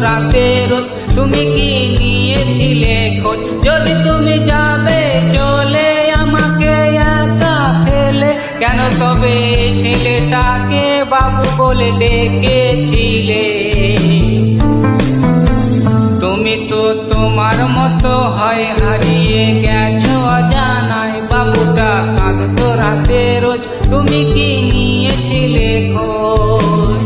রাতে রোজ তুমি কি নিয়েছিলে খোঁজ? যদি তুমি যাবে চলে আমাকে একা ফেলে, কেন তবে ছেলেটাকে বাবু বলে ডেকেছিলে? তুমি তো তোমার মতো হয় হারিয়ে গেছো অজানায়, বাবুটা কাঁদতো রাতে রোজ তুমি কি নিয়েছিলে খোঁজ?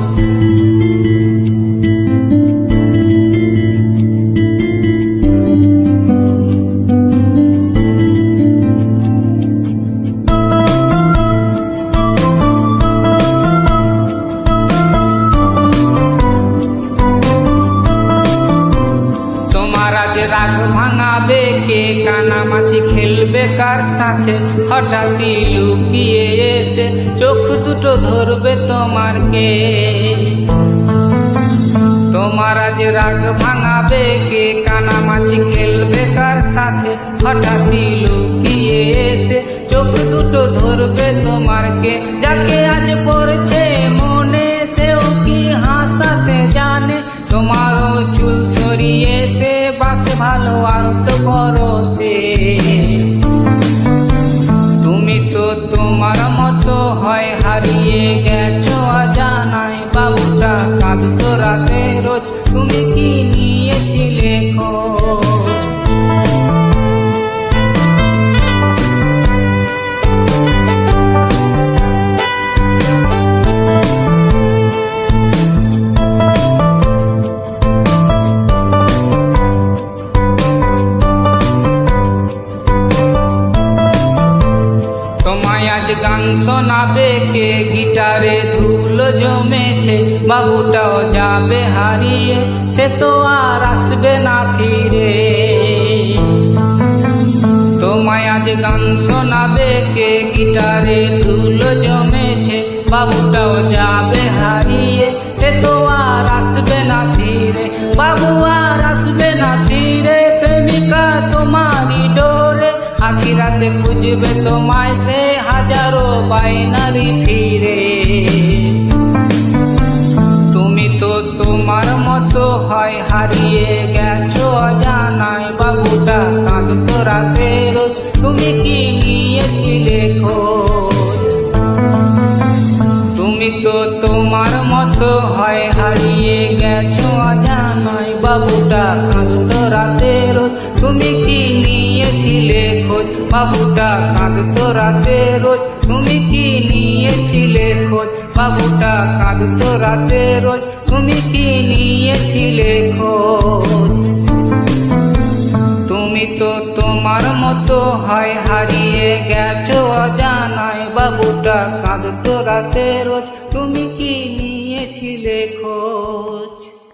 রাগ ভাঙাবে কে, কানামাছি খেলবে কার সাথে? হঠাৎই লুকিয়ে এসে চোখ দুটো ধরবে তোমার কে? তোমার আজ রাগ ভাঙাবে কে, কানামাছি খেলবে কার সাথে? হঠাৎই লুকিয়ে এসে চোখ দুটো ধরবে তোমার কে? যাকে আজ পড়ছে মনে সেও কি হাসাতে জানে? তোমারও চুল সরিয়ে সে বাসে ভালো আলতো পরশে। তুমি তো তোমার মতো হয় হারিয়ে গেছো অজানায়, বাবুটা কাঁদতো রাতে রোজ তুমি কি নিয়েছিলে খোঁজ? তোমায় আজ গান শোনাবে কে, গিটারে ধুলো জমেছে, বাবুটাও যাবে হারিয়ে সে তো আর আসবে না ফিরে। তোমায় আজ গান শোনাবে কে, গিটারে ধুলো জমেছে, বাবুটাও যাবে হারিয়ে সে তো আর আসবে না ফিরে। বাবু আর আসবে না ফিরে, প্রেমিকা তোমারই ডোরে, আখিরাতে খুঁজবে তোমায় সে হাজারো বাইনারি ফিরে। তুমি তো তোমার মতো হয় হারিয়ে গেছো অজানায়, বাবুটা কাঁদতো রাতে রোজ তুমি কি নিয়েছিলে খোঁজ? তুমি তো তোমার মতো হয় হারিয়ে গেছো অজানায়, বাবুটা কাঁদতো রাতে রোজ তুমি কি নিয়েছিলে খোঁজ? বাবুটা কাঁদতো রাতে রোজ তুমি কি নিয়েছিলে খোঁজ? বাবুটা কাঁদতো রাতে রোজ তুমি কি নিয়েছিলে খোঁজ? তুমি তো তোমার মতো হয় হারিয়ে গেছো অজানায়, বাবুটা কাঁদতো রাতে রোজ তুমি কি